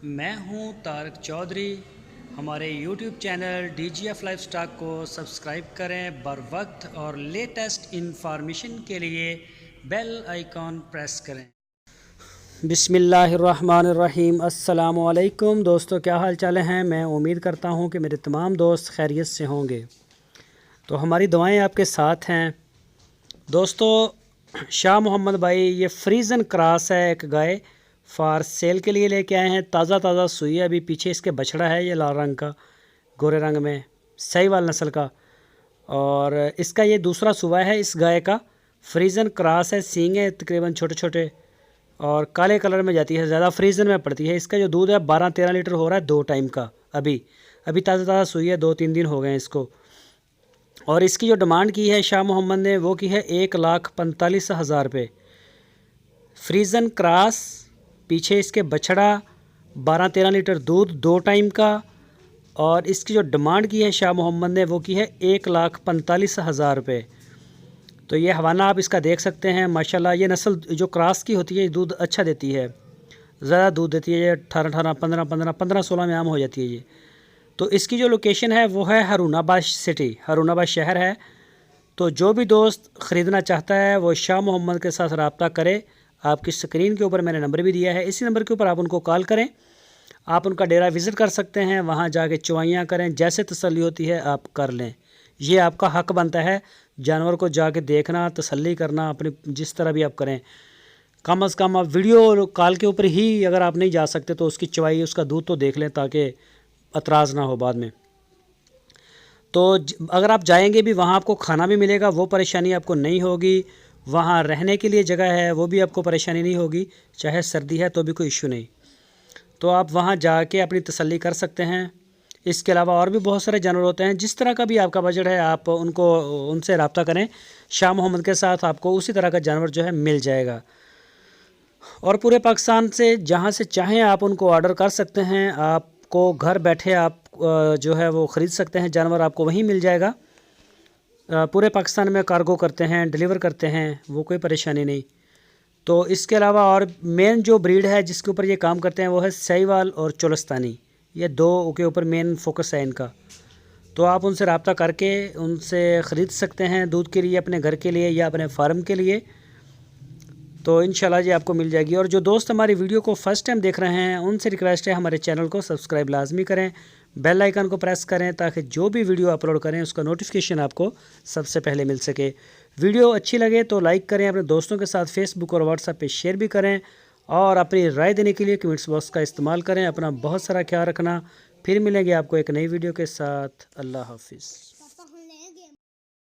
मैं हूं तारक चौधरी। हमारे YouTube चैनल DGF लाइफस्टाइल को सब्सक्राइब करें बर वक्त और लेटेस्ट इन्फॉर्मेशन के लिए बेल आइकॉन प्रेस करें। बिस्मिल्लाहिर्रहमानिर्रहीम। अस्सलामु अलैकुम दोस्तों, क्या हाल चाल हैं। मैं उम्मीद करता हूं कि मेरे तमाम दोस्त खैरियत से होंगे। तो हमारी दुआएं आपके साथ हैं दोस्तों। शाह मोहम्मद भाई ये फ्रीजन क्रॉस है, एक गाय फार सेल के लिए लेके आए हैं। ताज़ा सुई है, अभी पीछे इसके बछड़ा है, ये लाल रंग का गोरे रंग में साहिवाल नस्ल का। और इसका ये दूसरा सुबह है इस गाय का। फ्रीजन क्रॉस है, सींग है तकरीबन छोटे छोटे और काले कलर में जाती है, ज़्यादा फ्रीजन में पड़ती है। इसका जो दूध है 12-13 लीटर हो रहा है 2 टाइम का। अभी अभी ताज़ा सुई है, 2-3 दिन हो गए हैं इसको। और इसकी जो डिमांड की है शाह मोहम्मद ने वो की है 1,45,000 रुपये। फ्रीजन क्रॉस, पीछे इसके बछड़ा, 12-13 लीटर दूध 2 टाइम का। और इसकी जो डिमांड की है शाह मोहम्मद ने वो की है 1,45,000 रुपये। तो ये हवाला आप इसका देख सकते हैं। माशाल्लाह ये नस्ल जो क्रॉस की होती है दूध अच्छा देती है, ज़्यादा दूध देती है। ये 18-18, 15-16 में आम हो जाती है ये। तो इसकी जो लोकेशन है वो है हारूनाबाद सिटी, हारूनाबाद शहर है। तो जो भी दोस्त ख़रीदना चाहता है वो शाह मोहम्मद के साथ रब्ता करे। आपकी स्क्रीन के ऊपर मैंने नंबर भी दिया है, इसी नंबर के ऊपर आप उनको कॉल करें। आप उनका डेरा विज़िट कर सकते हैं, वहाँ जाके चुवाइयाँ करें, जैसे तसल्ली होती है आप कर लें। ये आपका हक बनता है जानवर को जाके देखना, तसल्ली करना, अपनी जिस तरह भी आप करें। कम अज़ कम आप वीडियो कॉल के ऊपर ही अगर आप नहीं जा सकते तो उसकी चवाई, उसका दूध तो देख लें ताकि एतराज़ ना हो बाद में। तो अगर आप जाएंगे भी वहाँ आपको खाना भी मिलेगा, वो परेशानी आपको नहीं होगी। वहाँ रहने के लिए जगह है, वो भी आपको परेशानी नहीं होगी, चाहे सर्दी है तो भी कोई इशू नहीं। तो आप वहाँ जाके अपनी तसल्ली कर सकते हैं। इसके अलावा और भी बहुत सारे जानवर होते हैं, जिस तरह का भी आपका बजट है आप उनसे रब्ता करें शाह मोहम्मद के साथ, आपको उसी तरह का जानवर जो है मिल जाएगा। और पूरे पाकिस्तान से जहाँ से चाहें आप उनको ऑर्डर कर सकते हैं। आपको घर बैठे आप जो है वो ख़रीद सकते हैं, जानवर आपको वहीं मिल जाएगा। पूरे पाकिस्तान में कार्गो करते हैं, डिलीवर करते हैं, वो कोई परेशानी नहीं। तो इसके अलावा और मेन जो ब्रीड है जिसके ऊपर ये काम करते हैं वो है साहिवाल और चोलस्तानी। ये 2 के ऊपर मेन फोकस है इनका। तो आप उनसे रब्ता करके उनसे ख़रीद सकते हैं दूध के लिए, अपने घर के लिए या अपने फार्म के लिए। तो इंशाल्लाह जी आपको मिल जाएगी। और जो दोस्त हमारी वीडियो को फ़र्स्ट टाइम देख रहे हैं उनसे रिक्वेस्ट है हमारे चैनल को सब्सक्राइब लाजमी करें, बेल आइकन को प्रेस करें ताकि जो भी वीडियो अपलोड करें उसका नोटिफिकेशन आपको सबसे पहले मिल सके। वीडियो अच्छी लगे तो लाइक करें, अपने दोस्तों के साथ फेसबुक और व्हाट्सएप पे शेयर भी करें। और अपनी राय देने के लिए कमेंट्स बॉक्स का इस्तेमाल करें। अपना बहुत सारा ख्याल रखना। फिर मिलेंगे आपको एक नई वीडियो के साथ। अल्लाह हाफिज़।